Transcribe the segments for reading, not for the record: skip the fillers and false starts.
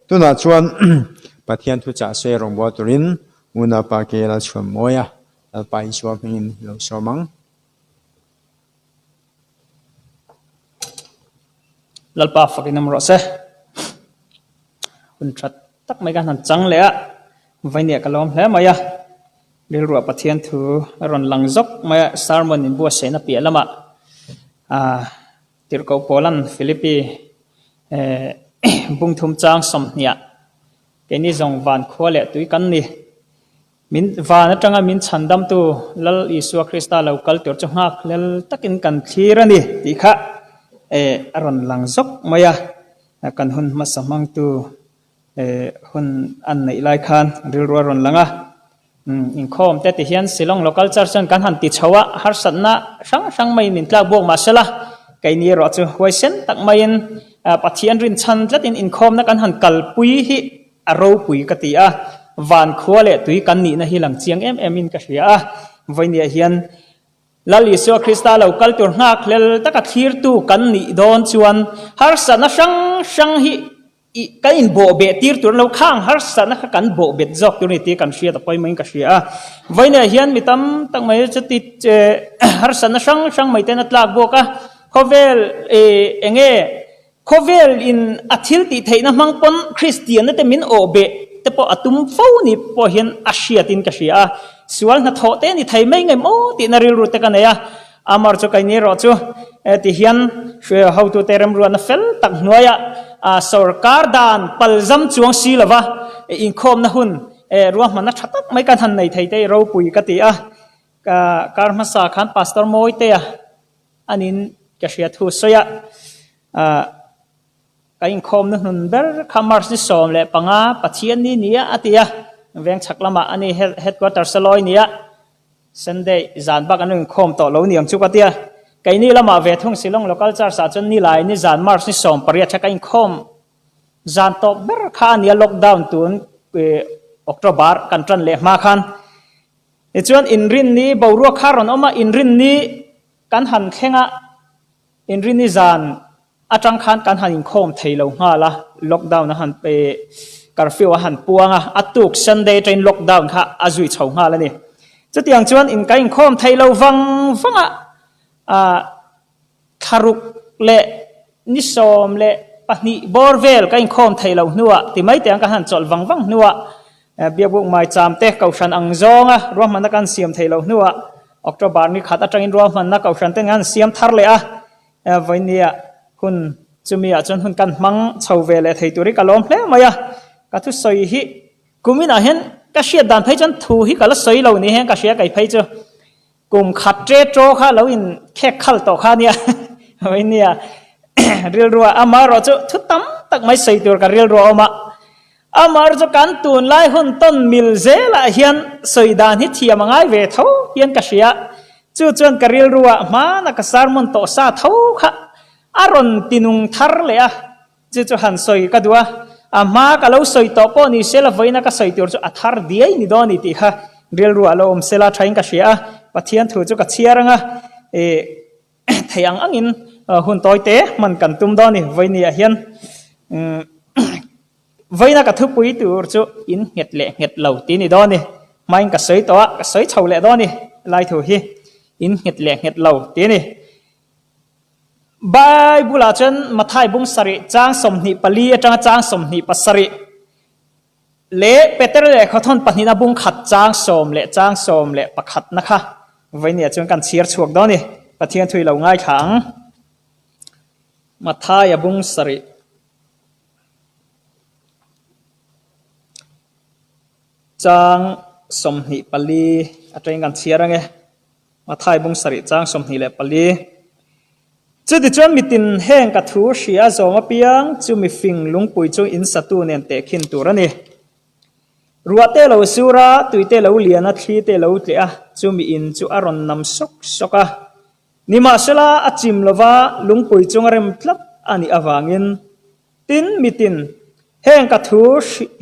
ตัวน่ะชวนปะเทียนทุจ่าเสรองบัวตุรินมุนาปาเกลชวนมอยไปชวนพินเราชวมังลัลปาฟักินน้ำรสคุณชัดตักไม่กันหันจังเลยอะวันนี้ก็ล้อมแล้วมายะเรื่องรัวปะเทียนทูรอนหลังจกมายะสารมันอินบัวเสนาเปียละมาติรกโปแลนด์ฟิลิปปีบุ้งทุ่มจางสมเนี่ยแกนี่จงวันขวาเละตุยกันนี่มินวานจังมินฉันดำตัวลลอิสุคริสต์เราคัลตัวจังหักลลตักินกันทีระนี่ที่ข้ารอนหลังจกมายะกันหุ่นมาสมังตัวหุ่นอันในไลคันเรื่องรอนหลังอินคอมแต่ที่เห็นสิลอง local church กันหันติดชาวะฮาร์สันนะช่างไม่นินตลาบวกมาเสละไกนี่รอจูไว้เส้นตักไม่ยินปัจจัยรินชันจัดอินคอมนักกันหันกัลปุยฮิอารมณ์ปุยกติอาวันขวาเละตุยกันนี่นะฮิหลังเชียงมินกษยาวันนี้เห็นลลิสุคริสต์เราคัลตัวนักเลลตักขีรตูกันนี่โดนชวนฮาร์สันนะช่างฮิกันอินโบเบตีร์ตัวเราข้างฮาร์สันนะกันโบเบจอกตัวนี้ตีกันเชียต่อไปไม่กันเชียวันนี้เห็นมิตรตั้งไม่จะติดฮาร์สันนะช่างไม่เต้นตลาดโบกะเขาเวลเขาเวลอินอาทิตย์ที่ไทยนะมังปนคริสเตียนนั่นแต่มินโอเบแต่พออาตุมฟ้านี่พอเห็นอาเซียตินกันเชียส่วนนัทโหเต้นี่ไทยไม่ไงโมตินาริลรูเตกันเนี่ยอามาร์จุกันนี่รอจูที่เห็นช่วยเขาตัวเตรียมรัวนัฟเฟลตักหน่วยสุรการดานปัลซัมจวงซีลวะอินคอมนะหุ่นรวมมันนักชัดไม่กันทันในไทยได้เราปุยกติการมาสักขันพาสตอร์โมยเตะอันนี้ก็เสียทุสยก็อินคอมนะหุ่นเบอร์คามาร์ซิสอมเลยปังอาปัจเจียนนี่เนี่ยอติยาเวียงชักละมาอันนี้เฮดควอเตอร์สลอยเนี่ยสันเดย์จานบักอันนึงคอมต่อแล้วเนี่ยจุกติยาไกนี่ละมาเวทงสิลง local church สาจนนี่หลายนี่จานมาร์ซิสอมปริยัติกันคอมจานต่อเบอร์ข้านี่ล็อกดาวน์ตุนออกตุบาร์กันจันเละมาคันจวนอินรินนี้บ่าวรัวคารอนออกมาอินรินนี้กันหันแข่งอินรินนี้จานอาจังคันกันหันอินคอมไทยเราง่าละล็อกดาวน์นะหันไปการฟิวหันปวงอัตุกซันเดย์เทรนล็อกดาวน์ค่ะอาจุยชาวง่าละนี่จุดอย่างจวนอินกันอินคอมไทยเราฟังคารุกเละนิสอมเละปะนี่บอร์เวลก็อินคอมไทยเราหนัวที่ไม่แต่งกันหันจอลวังหนัวเบียบุกไม่จามเตะเกาชันอังจงรวมมันนักการเสียมไทยเราหนัวออกจากบ้านนี้ขัดจังอินรวมมันนักเกาชันเตะงานเสียมทาร์เลยวันนี้คุณจะมีจนคุณกันมังชาวเวลไทยตัวนี้ก็ล้อมเลยมาก็ทุกสิ่งที่กุมินาเห็นก็เสียดันไปจนถูที่ก็ละสิ่งเหล่านี้เห็นก็เสียไก่ไปจ้ะกลุ่มขัดเจโจค่ะแล้วอินแค่ขัดต่อค่ะเนี่ยวันนี้เรียลรัวอามาเราจะทุกตั้มตักไม่ใส่ตัวกับเรียลรัวอามาเราจะการตูนไล่หุ่นต้นมิลเซละเฮียนสวยดานที่เทียมง่ายเวทเขาเฮียนกษยะจู่จวนกับเรียลรัวมานักสารมันโตซาเท่าค่ะอารมณ์ตินุงทาร์เลยจู่หันสวยก็ดูอามาก็เราสวยต่อปนี่เซลไว้นักสวยตัวจะอัธาร์ดีนี่ดอนี่ที่ค่ะเรียลรัวเราเซลาทายกษยะปะเทียนถูกจุกเชียร์ทยังอังอินหุ่นต่อยเตะมันกันตุ้มดอนี่ไว้เนี่ยเฮียนไว้นักทุบปุยตัวจุอินเห็ดเละเห็ดเหล่าตีนี่ดอนี่ไม่กับสวยตัวกับสวยเฉาเละดอนี่ไล่ถูกฮีอินเห็ดเละเห็ดเหล่าตีนี่ใบบุลาจันมาไทยบุ้งสริจางสมนิปลีจางสมนิปัสริเละเปเตอร์เละเขาทนปนินาบุ้งขัดจางสมเละจางสมเละปะขัดนะคะไว้เนี่ยจนกันเชียร์ชวกดอนี่ปะเทียนถุยเหล่าง่ายขังมาทายบุ้งสริจางสมหิปลีอาจารย์กันเชียร์ไงมาทายบุ้งสริจางสมหิเละปลีจุดที่จวนมีตินแห้งกระทูเสียจอมาเปียงจูมีฟิงลุงปุยจงอินสตูเนนเตขินตัวนี่รัวเตลาสุระตุยเตลาเลียนัทีเตลาเลียจูมีอินจูอารอนนำสกนิมาสลาอจิมลวาลุงปุยจงเริ่มพลับอันนี้อวางินตินมีตินแห่งกระทู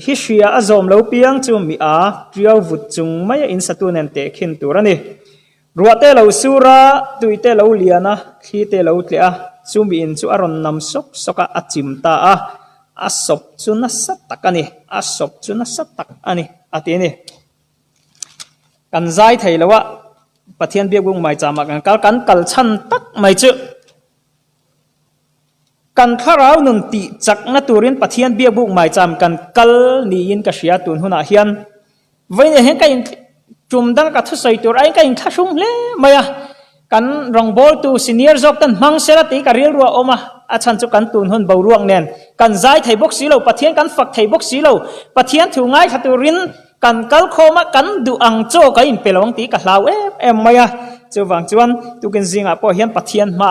ฮิเชียอจอมเลาเปียงจูมีอาเรียววุดจงไม่อินสตูเนนเตขินตัวนี่รัวเตลาสุระตุยเตลาเลียนะทีเตลาเลียจูมีอินจูอารอนนำสกอจิมตา asop chuna satak ani asop chuna satak ani ati ni kan zai thei lawa pathian biak bung mai chama kan kal chan tak mai chu kan kharau nun ti chak na turin pathian biak bung mai cham kan kal ni in ka sia tun huna hian vaine he ka in chum dang ka thu sai tur ai ka in thasum le maya kan rong bol tu senior job tan mang sera ti ka ril ruwa oma achan chu kan tun hun bo ruang nen kan zai thei bok si lo pathian kan fak thei bok si lo pathian thu ngai thaturin kan kal khoma kan du ang cho ka in pelawang ti ka hlau em maya chu wang chuan tu ken zinga po hian pathian ma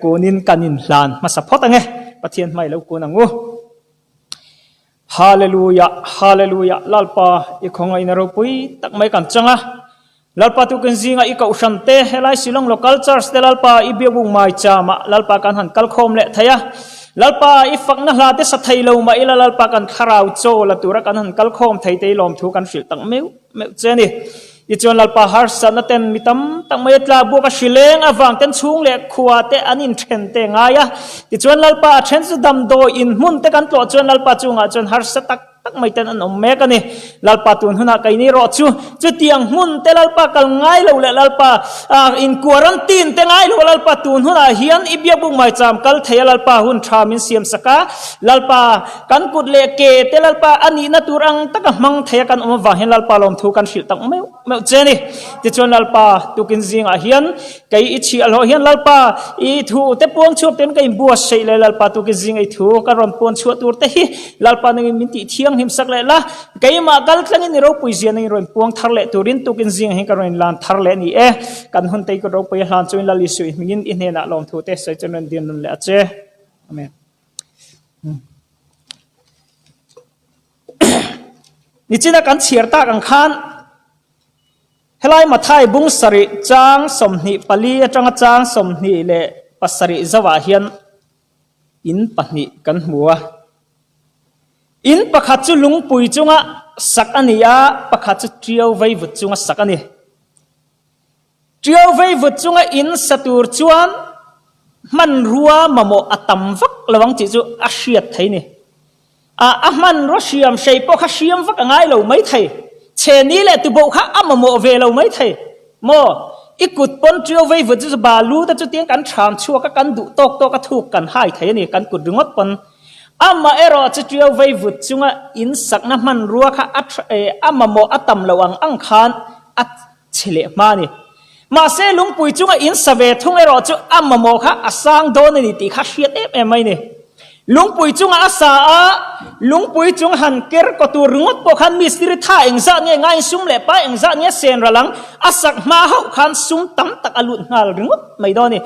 kunin kanin hlan ma support ange pathian mai lo kunangu hallelujah hallelujah lalpa i khonga ina ro pui tak mai kan changa lalpa tu ken zinga i ka usante helai silong local church de lalpa i biabung mai chama lalpa kan han kal khom le thaya lalpa i fakna hla te sa thailo ma ila lalpa kan kharau cho la tura kan han kal khom thei te lom thu kan hril tak meu cheni i chon lalpa har sana ten mitam tak mai tla bu ka shileng awang ten chung le khuwa te anin then te ngaya i chon lalpa then su dam do in mun te kan to chon lalpa chunga chon har sa tak mai ten an om me ka ni lalpa tun huna kai ni ro chu tiang mun te lalpa kal ngai lo le lalpa in quarantine te ngai lo lalpa tun huna hian i bia bung mai cham kal thei lalpa hun thamin siam saka lalpa kan kut le ke te lalpa ani na turang tak mang thei kan om wa hen lalpa lom thu kan hril tak meu cheni ti chon lalpa tu kin jing a hian kai i chi al ho hian lalpa i thu te puang chup ten kai bua sei le lalpa tu kin jing ai thu ka ron pon chu tur te hi lalpa ngi min ti thiang him sak le la kai ma kal tlang ni ro pui zian ni ron puang thar le turin tu kin jing he ka ron lan thar le ni kan hun tei ko ro pui han chuin la li su mingin in he na lom thu te sai chen din nun le che amen ni china kan chiar ta kan khan helai mathai bung sari chang somni pali atanga chang somni le pasari zawa hian in pahni kan hmuwa in pakhat chu lungpui chunga sak ania pakhat chu triau vai vut chunga sak ani triau vai vut chunga in satur chuan man ruwa mamo atam vak lawang chi chu a hriat thei ni a man ro siam sei po kha siam vak angai lo mai thei cheni le tu bo kha amamo ve lo mai thei mo ikut pon triau vai vut chu balu ta chu tiang kan tham chua ka kan du tok ka thuk kan hai thei ni kan kut ringot pon amma ero chu triau vai vut chunga in sakna man ruwa kha amamo atam lawang ang khan at chile mani ma se lungpui chunga in save thung ero chu amamo kha asang don ni ti kha hriat em mai ni lungpui chunga asa a lungpui chung han ker ko tu rungot po khan mistri tha engza nge ngai sum le pa engza nge sen ralang asak ma hau khan sum tam tak alut ngal rungot mai do ni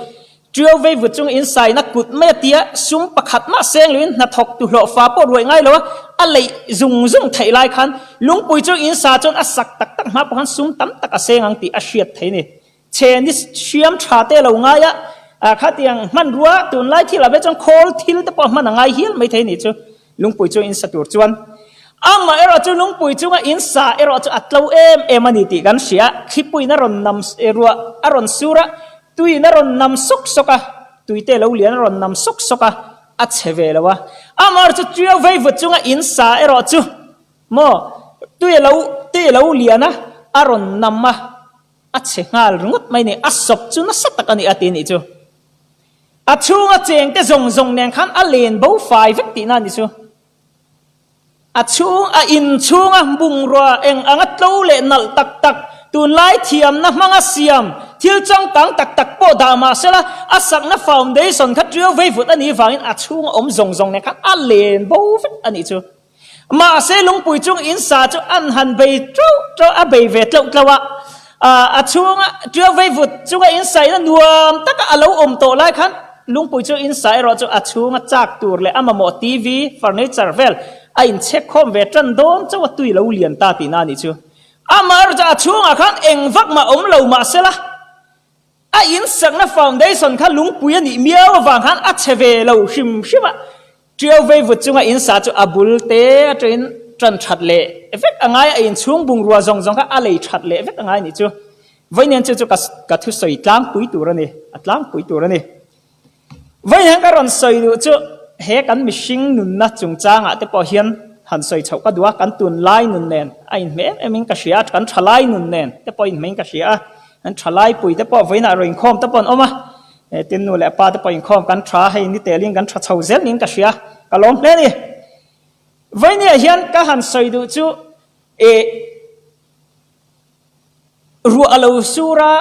triau vai vut chung in sai na kut me tia sum pakhat ma seng lin na thok tu lo fa po roi ngai lo a lei zung thei lai khan lungpui chung in sa chon asak tak tak ma po khan sum tam tak a seng ang ti a hriat thei ni chen ni siam tha te lo ngaya kha tiang man ruwa tun lai thila be chon khol thil te po man ngai hial mai thei ni chu lungpui chung in satur chuan amma ero chu lungpui chunga in sa ero chu atlo em ani ti kan sia khipui na ron nam erua aron sura tui na ron nam sok soka tui te lo lian ron nam sok soka a cheve lawa amar chu triau vai vut chunga in sa ero chu mo tui lo liana aron namma a chengal rungut mai ni asop chu na satak ani ati ni chu a chunga cheng te zong nen khan a len bo fai vek ti na ni chu a chung a in chunga bung ro eng angat lo le nal tak tak tun lai thiam na manga siam thil chang tang tak tak po da ma sela asak na foundation kha triau vai vut ani wangin a chung om zong ne khan a len bo vek ani chu ma se lungpui chung in sa chu an han bei tro a bei ve tlawa a chung triau vai vut chung in sai na nuam tak a lo om to lai khan lungpui chung in sai ro chu a chung chak tur le amamo tv furniture vel a in check khom ve tran don chu tui lo lian ta ti na ni chu amar ja chung a khan eng vak ma om lo ma sela a in sak na foundation kha lungpui ani miaw wang khan a cheve lo hrim hriwa triau vai vut chunga in sa chu abul te train tran that le effect angai a in chung bung ruwa zong kha a lei that le effect angai ni chu vainen chu ka thu soi tlang pui tur ani atlang pui tur ani vainen ka ron soi du chu เฮกันมิชิงนุนนะจุงจางอ่ะแต่พอเฮียนหันใส่เฉาก็ดูว่ากันตุนไล่นุนเนนไอ้เม่มิงกะเสียกันทลายนุนเนนแต่พออินเม่งกะเสียอันทลายปุยแต่พอไว้น่ะรอยคอมแต่พอนออกมาตินนูแหละป้าแต่พออินคอมกันทราให้นิเตลิงกันทราเฉาเซลนิงกะเสียก็ล้มเลยนี่ไว้เนี่ยเฮียนก็หันใส่ดูจูรัวอลูสุระ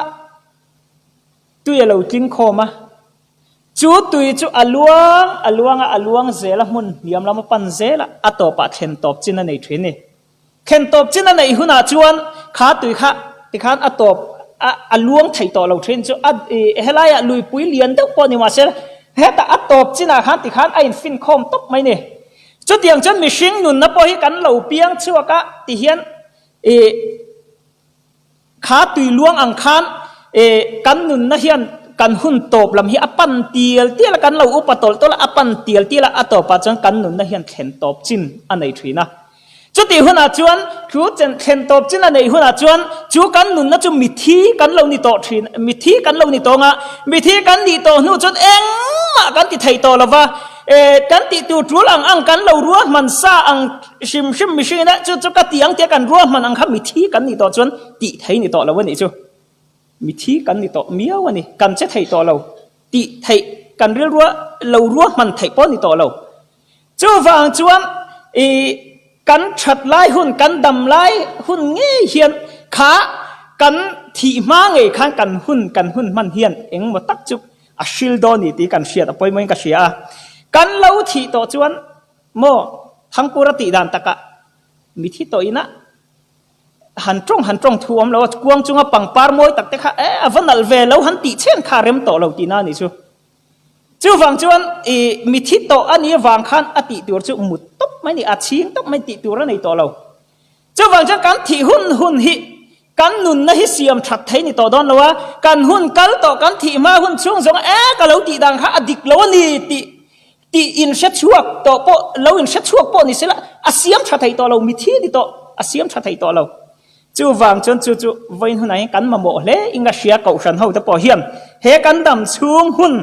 ตุยอลูติงคอมาจูตุยจูอลวงเซละมุนเลียมละมาปันเซละอัตโตปะเข็นตบจินนั่นในทวินนี่เข็นตบจินนั่นในหุนาจวนขาตุยขาติขานอัตโตอลวงไถต่อเราทวินจูเฮลัยลุยปุยเลียนเต้าปอนิมาเซละเฮตอัตโตจินาขานติขานไอฟินคอมตบไหมเนี่ยจุดอย่างฉันมีชิงนุนนะพอให้กันเหล่าเปียงชัวกะติเฮียนขาตุยลวงอังคารกันนุนนะเฮียนกันหุ่นตบลำฮีอปันเตียลละกันเราอุปตลตัวละอปันเตียลละอัตโตปัจจังกันนุนนะเฮียนเข็นตบจินอันไหนทีนะจุดที่หุ่นอาจวนคือจะเข็นตบจินอันไหนหุ่นอาจวนจูกันนุนนะจูมิธีกันเรานี่โตทีมิธีกันเรานี่โตงะมิธีกันนี่โตนู่จนเองมากันที่ไทยโตละว่ากันติตูจุลังอังกันเรารัวมันซาอังชิมมิชินะจุกติอังเตียกันรัวมันอังคำมิธีกันนี่โตจนติไทยนี่โตละวันนี้จูมิธีกันนี่โตเมียววันนี้กันจะไทยโตเราติไทยกันเรียกว่าเรารัวมันไทยป้อนนี่โตเราจูฟังจวนกันฉัดไล่หุ่นกันดำไล่หุ่นเงี้ยเฮียนขากันที่มาไงข้างกันหุ่นมันเฮียนเอ็งมาตักจุอาชิลโดนี่ตีกันเชียร์ปอยมันก็เชียร์กันเล่าที่โตจวนโมทั้งปุรติดานตะกะมิที่โตอินะหันตรงทวมแล้วกวงจุงปังปาร์มวยตักแต่ข้าวันนั้นเวลาหันติเช่นข้าเริ่มโตเราตีน่านี่จูฟังจวนมิที่โตอันนี้วางขันอติตัวจูมุดตบไม่นี่อาชีพตบไม่ติตัวในโตเราจูฟังจากการที่หุ่นฮิกันนุนนะฮิเสียมชัดไทยนี่ต่อดอนแล้วว่ากันหุ่นกัลต่อกันที่มาหุ่นช่วงสองก็เราตีดังข้าอดิกแล้วนี่ตีอินเช็ดชัวต่อปอเราอินเช็ดชัวปอนี่สิละอาเสียมชัดไทยต่อเรามิที่นี่ต่ออาเสียมชัดไทยต่อเราจู่วางจนจู่วันหุ่นไหนกันมาโมเลอิงกาเชียเก่าฉันเขาจะปอเฮียมเฮกันดำช่วงหุ่น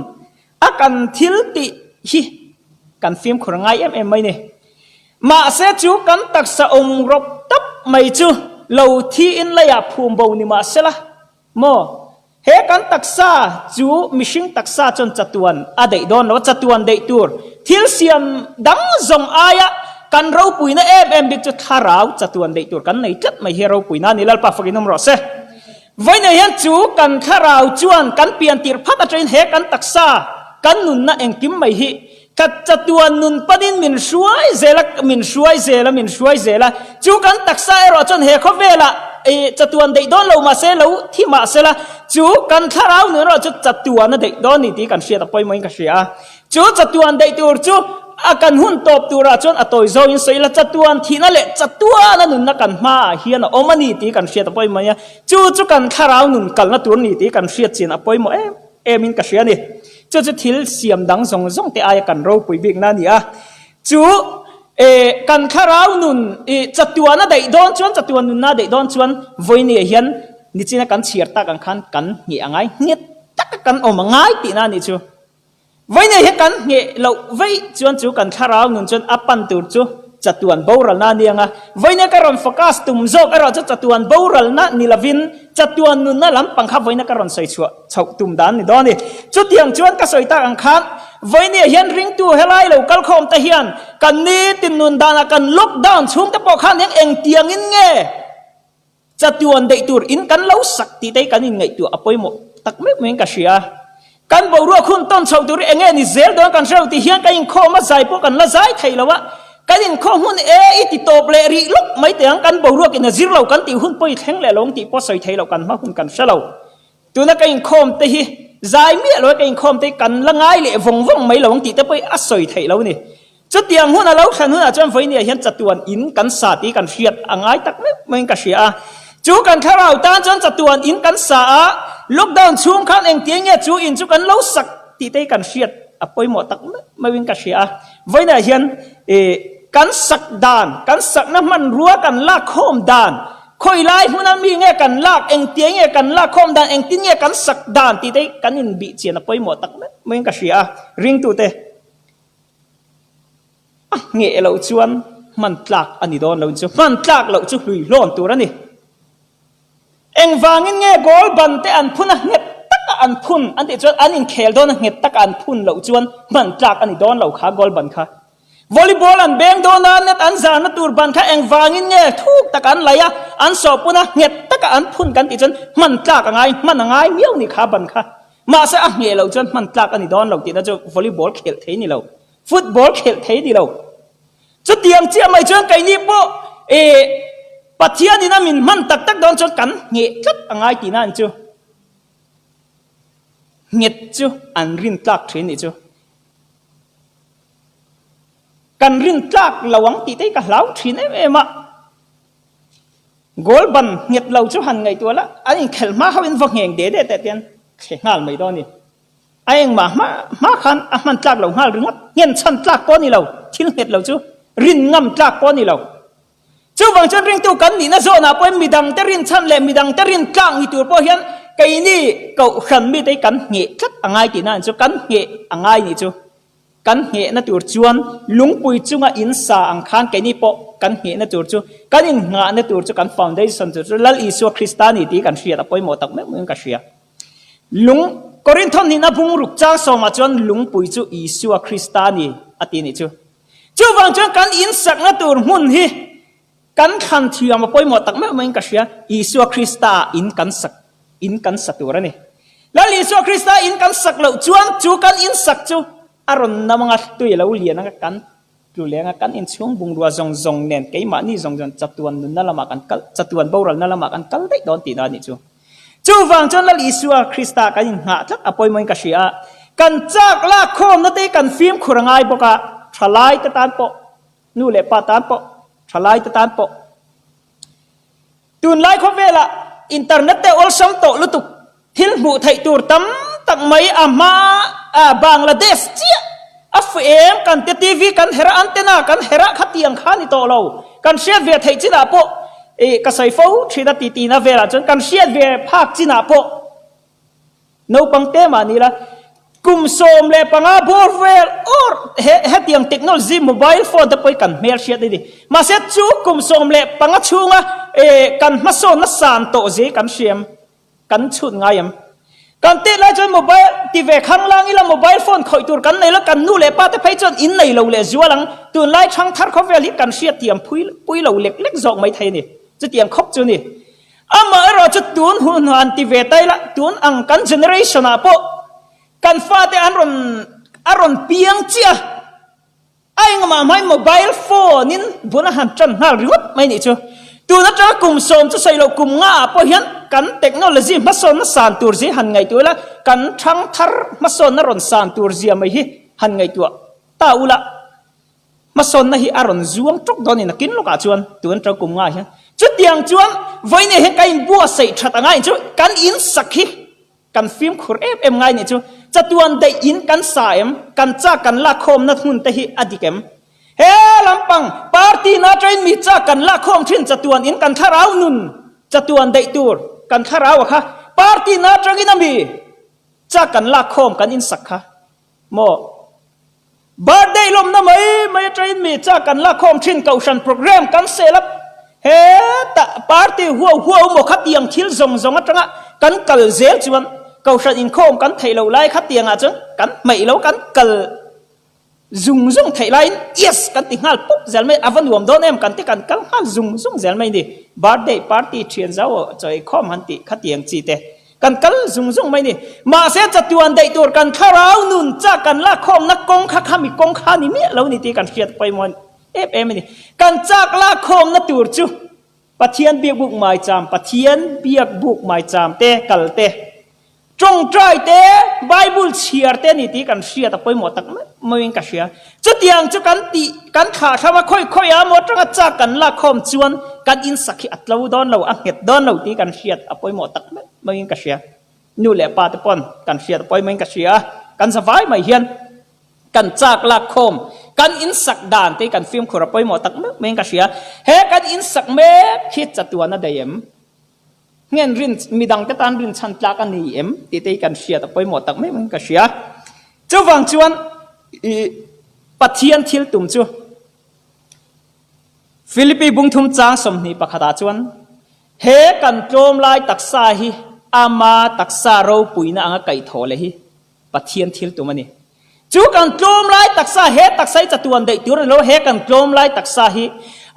อากันทิลติฮิกันฟิล์มขรงไงไม่เนี่ยมาเสียจู่กันตักสะองรบตับไม่จู่เราที่อินเลยภูมิบาวนิมาเสละโมเฮกันตักซาจูมิชิงตักซาจนจัตุวันอดีตโดนแล้วจัตุวันเดตูร์ทิลเซียมดังจงอายะกันเราปุยนะบิกจุดทาราวจัตุวันเดตูร์กันในจัดไม่เฮเราปุยนะนี่ลัลปาฟักินมรสเซไว้ในยันจูกันทาราวจวนกันเปลี่ยนตีร์พัดอะไรเฮกันตักซากันนุนนะเองกิมไม่ฮิกัดจัตุวันนุนปดินมินช่วยเซละจูกันตักซาเอรอจนเฮเขาเวละจัตุวันเดดอนเรามาเซลที่มาเซละจูกันทาราวนุนเราจุดจัตุวันเดดอนนี่ที่กันเชียร์ตะปอยมันกันเชียร์จูจัตุวันเดตูร์จูอากันหุ่นตบตัวราจนอตอยโซอินเซละจัตุวันที่นั่นแหละจัตุวันนุนนักกันมาเฮียนอมันนี่ที่กันเชียร์ตะปอยมันเนี่ยจูกันทาราวนุนกันละตัวนี่ที่กันเชียร์จีนอปอยมันมินกันเชียร์นี่จะทิลเสียมดังส่งแต่อายกันเราปุยบิกนั่นนี่จูกันข้าราวนุนจัตุวันน่ะได้ดอนชวนจัตุวันนุนน่ะได้ดอนชวนวันนี้เห็นนี่จีน่ะกันเชียร์ตากันเหี้ยง่ายเหี้ยตักกันออกมาง่ายตีนั่นนี่จูวันนี้เห็นกันเหี้ยเราไว้ชวนจูกันข้าราวนุนชวนอัปปันตูจูจัตุวันบาวรัลนั่นนี่ไงวันนี้ก็รอนโฟกัสตุ่มโจกเราจะจัตุวันบาวรัลนั่นนี่ละวินจัตุวันนุนน่ะลำปังขับวันนี้ก็รอนใส่ชัวชาวตุ่มด้านนี่ดอนนี่จุดที่ยังชวนก็ใส่ตาอังคารวันนี้เห็นริงตัวเฮลัยเรากัลคอมตะเฮียนกันนี้ตินนุนดานากันล็อกดาวน์ช่วงตะปอขันยังเองเตียงอินเงจัตุวันเดตูร์อินกันเล่าสักตีได้กันอินไงตัวอภัยหมดตักไม่เหมือนกับเชียกันบอกรัวคุณต้นชาวตัวเองนี่เซลโดนกันชาวที่เฮียนกันอินข้อมาใส่พวกกันละใจไทยแล้ววะกันอินข้อหุ่นติโตเปลรีลุกไม่แต่ยังกันบอกรัวกินซิร์เรากันตีหุ่นไปแข็งแรงลงตีพอใส่ไทยเรากันมาหุ่นกันเชลาตัวนั้นกันอินข้อมตีฮีใจเมียเรากันอินข้อมตีกันละง่ายเลยวงไม่ลงตีแต่ไปอัศยไทยเราเนี่ยจุดที่ยังหุ่นเราขันหุ่นอาจารย์ไฟเนี่ยเห็นจัตุวันอินกันสาตีกันเชียดอ่างไอตักไม่เหมือนกับเชียจูกันข้าเราตานจนจัตุวันอินกันสาล็อกดาวน์ช่วงขันเองเตียงเนี่ยจูอินจูกันเล่าสักตีได้กันเชียดอภัยหมดตักไม่เหมือนกับเชียไว้เนี่ยเห็นกันสักดานกันสักน้ำมันรัวกันลากโคมดานคอยไล่หุ่นนั้นมีเงี้ยกันลากเองเตียงเงี้ยกันลากโคมดานเองตีเงี้ยกันสักดานตีได้กันอินบีเจียนอภัยหมดตักไม่เหมือนกับเชียริงตัวเต เงะเราชวนมันตลักอันนี้โดนเราชวนมันตลักเราจะลุยล้นตัวนี่เอ็งวางินเงะกอลบันเตอันพุ่นเงะตักอันพุ่นอันที่ชวนอันอินเคลโดนเงะตักอันพุ่นเราชวนมันตลักอันนี้โดนเราขากอลบันค่ะวอลเลย์บอลอันเบงโดนอันเน็ตอันจานตัวบันค่ะเอ็งวางินเงะทุกตักอันไหลอันสอบพุ่นเงะตักอันพุ่นกันที่ชวนมันตลักง่ายมันง่ายเมียวนี่ขาบันค่ะมาซะเงะเราชวนมันตลักอันนี้โดนเราที่นั่นจะวอลเลย์บอลเขลเทนี่เราฟุตบอลเขลเทนี่เราจะเตียงเจ้าไม่ชวนไก่นี่โบปัจเจียนี่นะมินมันตักโดนชนกันเงี้ยชัดง่ายตีนั่นจูเงี้ยจูอันรินตักเทรนนี่จูกันรินตักระวังตีได้กับเหล่าเทรนเอ็มะกอลบันเงี้ยเราจูหันไงตัวละอันนี้เขลมาเขาเป็นฟังเฮงเด็ดแต่เตียนเข่งหันไม่โดนนี่ไอ้เองมาขันมันตักเราหันหรืองัดเงี้ยชันตักก้อนนี่เราทิ้งเงี้ยเราจูรินงำตลักก้อนนี่เราจู่บางจันรินตัวกันนี่นะโซน่ะพอมีดังแต่รินชันเลยมีดังแต่รินกลางอีตัวพอเห็นไก่นี่เขาขันมีได้กันเงี้ยชัดอ่างไงที่นั่นจู่กันเงี้ยอ่างไงนี่จู่กันเงี้ยนั่นตัวจวนลุงปุยจู่งอินสาอังคารไก่นี่พอกันเงี้ยนั่นตัวจู่กันอินงานั่นตัวจู่กันฟาวเดชั่นจู่แล้วอิสุคริสตานี่ที่กันเชียร์แต่พอหมดตักไม่เหมือนกันเชียร์ลุงกอรินทอนนี่นะพุงรุกจ้าสมาจวนลุงปุยจู่อิสุคริสตานี่อตินี่จู่จู่บางจันกันอินสักนั่นตัวมุนฮีกันขันที่มาปอยหมดตักไม่เหมือนกันเชียอิสุคริสตาอินกันสักตัวนี่แล้วอิสุคริสตาอินกันสักเราจวนจู่กันอินสักจู่อารมณ์น้ำมันตัวเราเลี้ยงกันดูเลี้ยงกันอินช่วงบุงรัวจงเน้นไก่มานี่จงจัดตัวนั่นละมากันจัดตัวบาวรัลนั่นละมากันกัลได้โดนตีนั่นนี่จู่บางจันแล้วอิสุคริสตากันอินหาทักอปอยเหมือนกันเชียกันจากลากโคมนั่นเองกันฟิล์มขุรังไงบอกว่าทลายตะตานปอนู่นแหละปาตานปอทลายตะตานปอตุนไล่เขาเวลาอินเทอร์เน็ตแต่อลซัมโตลุตุกทิลบุไทยตูร์ตั้มตักไม่อามาบังลาเทศเจียอัฟเอ็มกันทีวีกันเฮระอันเทน่ากันเฮระขัดเตียงขานี่โตเรากันเชียร์เวทไทยจีน่าปอกระใสฟ้าชีดตีน่าเวลาจนกันเชียร์เวภาคจีน่าปอนูปังเตมานี่ละกุมสมเลปังอาบอร์เวลออร์เฮติยังเทคโนโลยีโมบายโฟนตะไปกันเมลเชียดดิมาเสร็จจูกุมสมเลปังอาชูงะกันมาโซนัสสานโตเจกันเชียมกันชุดง่ายมกันเตะไล่จนโมบายทีวีข้างล่างอีละโมบายโฟนคอยตัวกันในละกันนู่นเลป้าแต่ไปจนอินในเราเลจัวหลังตัวไล่ช่างทัดเขาเวลิกันเชียเตรียมปุยเราเล็กจอกไม่ไทยนี่จะเตรียมครบจูนี่อามาเราจะตัวหุ่นหันทีวีไตละตัวอังกันเจเนอเรชันอ่ะปอกันฟาดอารอนเปียงเจียไอ้งมาไม่โมบายโฟนินบุญหันจันหาริวไม่นี่จูตัวนั้นจะกุมสมจะใส่เรากุมง่าพอเห็นกันเทคโนโลยีมาสอนสานตัวจีหันไงตัวละกันทั้งทาร์มาสอนนรนสานตัวจีไม่ฮิหันไงตัวตาอุละมาสอนนะฮิอารอนจวงทุกตอนนี้นักกินลูกอาจวนตัวนั้นจะกุมง่าเห็นจุดยังจวนไว้ในเหตุการณ์บัวใส่ชัดง่ายจูกันอินสักฮิกันฟิล์มคุรเอ็มไงนี่จูจัตุวันได้อินกันสายกันจ้ากันละคมนัดหุ่นเตหิอดีเกมเฮลำปังปาร์ตี้น่าจะมีจ้ากันละคมทิ้งจัตุวันอินกันข้าราวนุนจัตุวันได้ตัวกันข้าราวค่ะปาร์ตี้น่าจะกินมีจ้ากันละคมกันอินสักค่ะโมบาร์เดย์ลมน้ำไม่จะมีจ้ากันละคมทิ้งเกาชันโปรแกรมกันเซลับเฮแต่ปาร์ตี้หัวโมขัดยังคิลซงจังกันกัลเซลจวนเขาชัดอินโคมกันไทยเราไล่ขัดเตียงอาจังกันไม่เรากันกัลซุงไทยไล่yesกันติงหัลปุ๊บเซลไม่อาวันรวมโดนเอ็มกันติกันกันหัลซุงเซลไม่ดีบาร์เดย์ปาร์ตี้เชียนเจ้าจอยคอมหันติขัดเตียงจีเตกันกัลซุงไม่ดีมาเสียจัดวันได้ตัวกันข้าราวนุนจากกันละคอมนักกงข้ามีกงข้านี่เมียเรานี่ตีกันเชียดไปมันเอ็มนี่กันจากละคอมนักตัวจูปะเทียนเบียกบุกหมายจามปะเทียนเบียกบุกหมายจามเตกัลเตจงใจเตไบเบิลเชียร์เตนี่ตีกันเชียร์แต่ไปหมดตักไม่เป็นกันเชียร์จุดยังจุกันตีกันขาทำมาค่อยๆหมดจังจากกันละคมจวนกันอินสักอัตเราดอนเราอังเห็ดดอนเราตีกันเชียร์แต่ไปหมดตักไม่เป็นกันเชียร์นู่นแหละปาตะปอนกันเชียร์แต่ไปไม่เป็นกันเชียร์กันสบายไม่เฮียนกันจากละคมกันอินสักด่านตีกันฟิล์มขวบไปหมดตักไม่เป็นกันเชียร์เฮกันอินสักเมฆคิดจัตัวนั่นเดียมเงี้ยรินมีดังกระตันรินชันตากันนี่เอ็มตีตีกันเชียร์แต่ไปหมดตักไม่เหมือนกันเชียร์เจ้าฟังชวนปัจเจียนทิลตุ่มจู ฟิลิปปีบุงทุมจางสมนีปะขดาจวนเฮกันโจมลายตักษาฮีอามาตักษาเราปุยนะอังไก่ทอเลยฮีปะเทียนทิลตัวมันนี่จูกันโจมลายตักษาเฮตักษาจะตัวอันเดียตัวเราเฮกันโจมลายตักษาฮี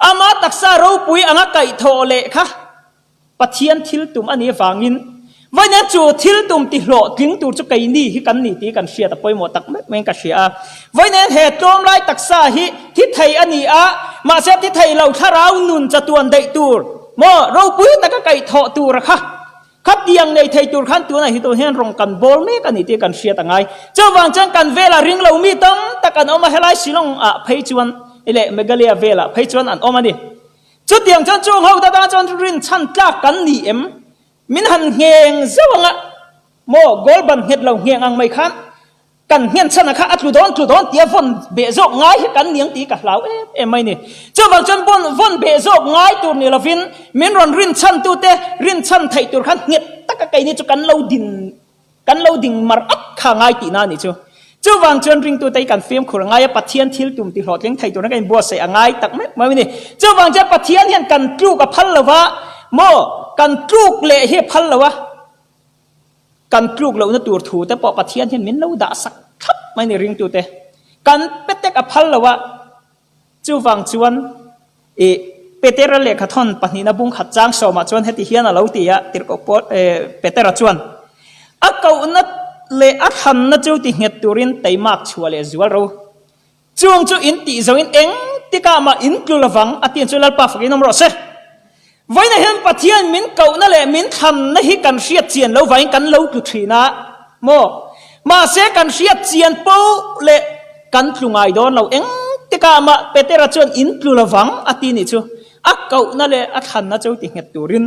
อามาตักษาเราปุยอังไก่ทอเลยค่ะปะเทียนทิลตัวอันนี้ฟังอินวันนี้จูทิลตุมติโหลถึงตัวจะไก่นี่ที่กันนี่ที่กันเชียแต่ปอยหมดตักไม่กันเชียวันนี้เหตุโจมไล่ตักษาฮิที่ไทยอันนี้มาเสียที่ไทยเราถ้าเราหนุนจะตัวเด็กตัวโมเราปุ้ยแต่ก็ไก่ทอตัวระค่ะขัดเดียงในไทยตัวขันตัวไหนที่ตัวเห็นรงกันบอลไม่กันนี่ที่กันเชียต่างไงเจ้าวางจังกันเวลาริงเรามีตั้งแต่กันเอามาให้ไล่สิลงเพย์จวนเอเล่เมกาเลียเวลาเพย์จวนอันเอามาดิจุดเดียงจังจูเขาแต่ตาจังรินชันกล้ากันนี่มินหันเฮียงเจ้าง่ะโมกอลบันเฮ็ดเราเฮียงอังไม่คันกันเฮียนชนะค่ะอัตลุดอนเตียฟอนเบะโจกง่ายกันเนียงตีกับเราไม่นี่เจ้าบางจันบนฟอนเบะโจกง่ายตัวนี้ละฟินมินรอนรินชันตัวเตรินชันไทยตัวขันเงียตะกะไกนี่จุกันเราดินมาอักข้างง่ายตีน่านี่เจ้าบางจันริงตัวไตกันเฟียมขุนง่ายปัทเทียนทิลตุ่มตีหลอดเลี้ยงไทยตัวนั้นกันบัวใส่ง่ายตักไม่นี่เจ้าบางจันปัทเทียนเฮียนกันจูกับพันละวะโมกันตรูกเละเฮพันละวะกันตรูกเราเนี่ยตัวถูแต่ปอปะเทียนเห็นมินเราด่าสักทับไม่ในริงตัวเตกันเป็ดเตกับพันละวะจู่ฟังชวนเป็ดเตระเล็กขัดทอนปนีนาบุงขัดจ้างสมาชวนให้ที่เฮียนเราตีอะติดกับเป็ดเตระชวนอักเกานัดเละอัดหันนัดจู่ที่เฮียตัวรินไตมากชัวเลยจวลเราจวงจู่อินตีจวินเองที่กามาอินกลูละฟังอติยนจุลปาฟกินนมรสเซวันนี้เห็นปะเทียนมินเก่านั่นแหละมินทำนั่นให้กันเสียเจียนแล้ววันกันเราตุทีนะโมมาเสียกันเสียเจียนปูเละกันปลุงไอดอนเราเองที่กามาเปเตระชวนอินปลุละวังอตินี่จูอักเก่านั่นแหละอัทันนั่นจูติเหตุตัวริน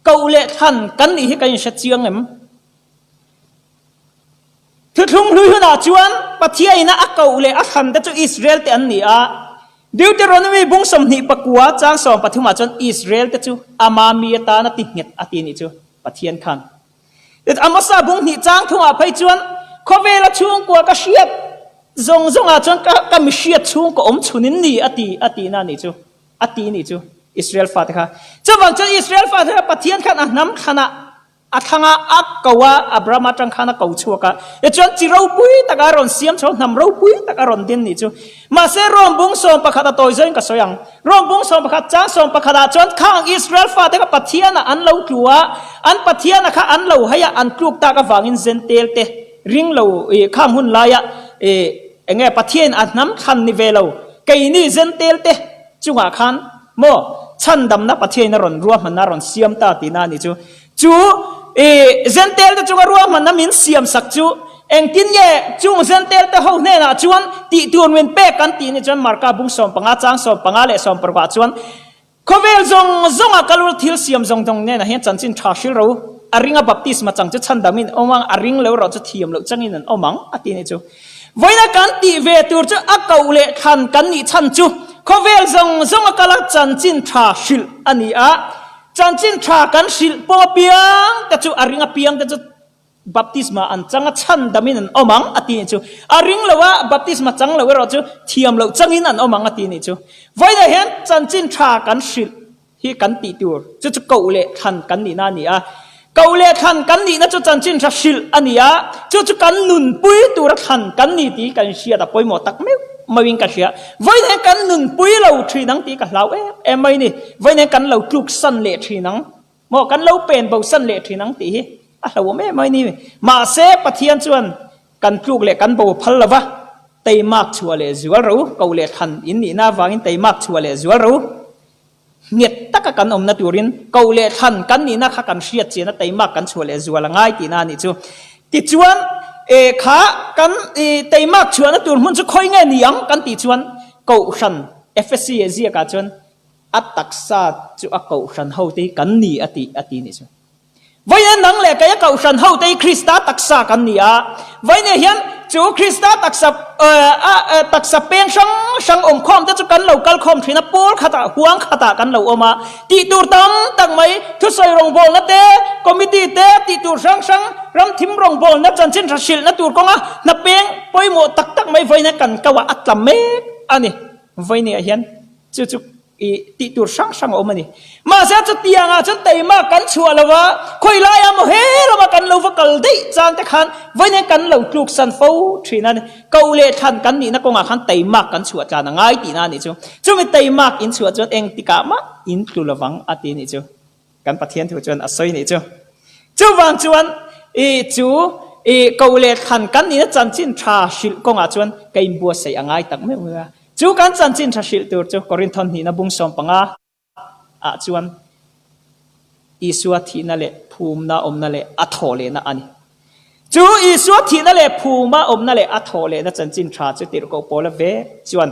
เก่าเละทันกันนี่ให้กันเสียเจียงเอ็มทุกทุ่งลุยหัวหน้าจวนปะเทียนนะอักเก่าเละอัทันแต่จูอิสราเอลแต่อันนี้ดิวเตโรนมีบุงสมนิปกัวจางสองปฐุมาจนอิสราเอลเตจูอามามีตานาติเหตุอตินิจูปะเทียนขันแต่อามาซาบุงนิจางทุ่งอาภัยจวนขเวลช่วงกัวกเชียดจงอาจวนก็มีเชียดช่วงก็ชุนินนี่อตินานิจูอตินิจูอิสราเอลฟาติค่ะจะบอกจนอิสราเอลฟาติค่ะปะเทียนขันน้ำขณะอัฐงาอักกวาอับรามาจังขานเกาชัวกะจนจิเราปุยตะการอนเสียมชนนำเราปุยตะการอนดินนี่จูมาเสรอมบุงสมประคตาตัวเองก็สยังรอมบุงสมประคตจ้าสมประคตาจนข้างอิสราเอลฟาเตกปัทเทียนะอันเรากลัวอันปัทเทียนะค่ะอันเราให้อันกลุกตากฟังอินเซนเตลเตริงเราข้ามหุ่นลายไงปัทเทียนอันน้ำคันนิเวลเราไกนี่เซนเตลเตจุงอาคันโมชันดำนับปัทเทียนนรอนรัวมันนรอนเสียมตาตีนานี่จูเซนเตลแต่จุกรัวมันน้ำมินเสียมสักจูเองกินเย่จูเซนเตลแต่เขาเนี่ยนะจวนตีตัวเวนเป๊กกันตีนี่จวนมาร์กาบุงสมปังอาจางสมปังอาเล่สมประวัติจวนเขาเวลจงอาการุทิลเสียมจงตรงเนี่ยนะเห็นจันจินทราชิเราอาริงอาบัพติสมาจังจะชันดามินอมังอาริงเลวเราจะเทียมเราจังอินันอมังอตีนี่จูวันนั้นกันตีเวตัวจะอักเกาเล่ขันกันนี่ชันจูเขาเวลจงอาการจันจินทราชิลอันนี้จันจินทรากันสิลปอเปียงแต่จูอาริงอเปียงแต่จูบัพติสมาอันจังชันดามินันอมังอตีนี่จูอาริงเลวะบัพติสมาจังเลวะเราจูเทียมเราจังอินันอมังอตีนี่จูวันนี้เห็นจันจินทรากันสิลที่กันตีตัวจูเกาเล่ทันกันนี่นานี่เกาเล่ทันกันนี่นะจูจันจินทราสิลอันนี้จูกันนุนปุยตัวทันกันนี่ตีกันเชียแต่ปุยหมดตักไม่วิ่งกันเชียวันนี้กันหนึ่งปุยเราทีนังตีกับเราไม่นี่วันนี้กันเราคลุกสันเละทีนังหมอกันเราเป็นเบาสันเละทีนังตีเราไม่นี่มาเสปะเทียนชวนกันคลุกเละกันเบาพัลละวะเตยมากชัวเลยจวลรู้เกาเละทันอินนี่น่าฟังอินเตยมากชัวเลยจวลรู้เงียบตักกันอมนัดยูรินเกาเละทันกันนี่น่าขักันเชียดเจนะเตยมากกันชัวเลยจวลง่ายตีน่านี่จูติจวนขากันเตยมากชวนนะตัวมันจะค่อยง่ายนี่ยังกันติชวนเกาชัน FSC เจียกันชวนอัตตักษาจูอักเกาชันเฮาตีกันนี่อตินี่ชวนวันนี้นังเล็กก็เกาชันเฮาตีคริสต์ตักษากันนี่วันนี้เห็นจูคริสต์ตักษาตักษาเป็นช่างอมคอมจะจุกันเหล่ากัลคอมที่นับปูขตาห่วงขตากันเหล่าออกมาตีตัวตั้งไหมทุกใส่รองบอลนะเต้คอมมิตี้เต้ตีตัวช่างรำทิมรองบอลนับจันชินทศิลนับตัวกงนับเปียงปอยหมดตักไม่ไว้ในกันกว่าอัตลาเมกอันนี้ไว้เนี่ยเห็นจุ ติตัวช่างอมนี่มาเสียจุดเตียงจนเตยมากันชัวร์แล้ววะคอยไล่มาเฮเรามากันเราฟังกันได้จางแต่ขันไว้ในกันเราลูกสันฟูทีนั้นเกาเลทันกันนี่นักกงอาขันเตยมากันชัวร์จานง่ายตีนั่นนี่จู่ไม่เตยมาอินชัวร์จนเองติกามาอินตุลวังอาตีนี่กันปะเทียนถูกจนอสอยนี่จู่วางจวนจู่เกาเลทันกันนี่นะจันจินทราชิลกงอาจวนไก่บัวใส่ง่ายตักไม่เมื่อจู่กันจันจินทราชิลตัวจู่กอรินทอนนี่นะบุ้งสมปังจวนอีสวดที่นั่นแหละภูมิน่าอมนั่นแหละอัทโธเลนะอันนี้จู่อีสวดที่นั่นแหละภูมิมาอมนั่นแหละอัทโธเลนะจันจินทราจุดติรกโปลเวจวน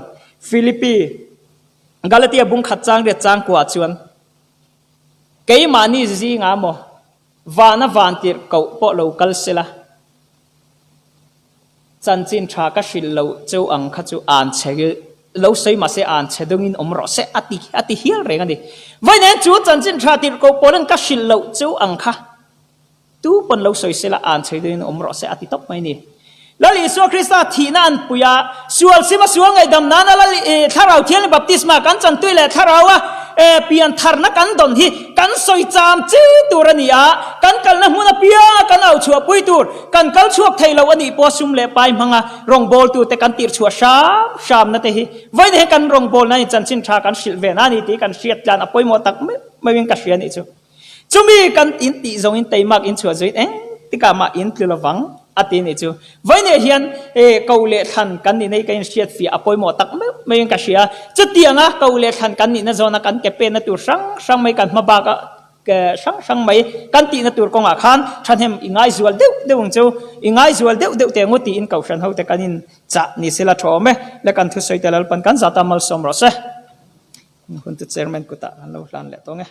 ฟิลิปปีกาลาเตียบุ้งขัดจางเรียจางกว่าจวนเกยมานี่จีงามวานะวานติรกโปโลกัลเซละจันจินทราก็ชิลโลจู่อังขจู่อ่านเชกเราใช้มาเสียอ่านเชดงินอมรอเสอติเฮียเรื่องนี้วันนี้จู่จันจินทราติรกโปลังก็ชิลโลจู่อังขตู้ปนเราใช้เสละอ่านเชดงินอมรอเสอติตบไม่นี่แล้วลิสวคริสต์ที่นั่นปุยาสวลสิมาสวงไอ้ดำนั้นแล้วถ้าเราเที่ยงบัพติศมากันจันตุยเลยถ้าเราเปลี่ยนทาร์นักกันดอนที่กันสอยจามจีตัวนี้กันนะหัวนับยากันเอาชัวปุยตัวกันชัวไทยเราวันนี้พอซุ่มเล่ไปมังรองบอลตัวแต่กันตีชัวชามนั่นเองวันนี้กันรองบอลนั่นจันชินทรากันสิลเวนันนี่ที่กันเสียดจานอภัยหมดตักไม่เป็นกันเสียนี่จู่มีกันอินติจงอินไตมากอินชัวจุดที่กามาอินคือระวังอาทิตย์นี้จู่วันนี้เห็นเกาเลทันกันนี่ในการเสียดฟีอภัยหมดตักไม่เป็นกันเสียจุดเดียงเกาเลทันกันนี่นะจนกันเก็บเป็นนะตัวช่างไม่กันมาบากช่างไม่กันตีนะตัวกงอาคารฉันเห็นอิงไงจวลเดี๋ยวจู่อิงไงจวลเดี๋ยวแต่งวดตีอินเก่าฉันเขาแต่กันอินจะนี่เสละทอมและกันทุกสิ่งแต่ละปันกันจะทำมาสมรสคุณตุเซอร์แมนกุตะเราหลานเละตรงนี้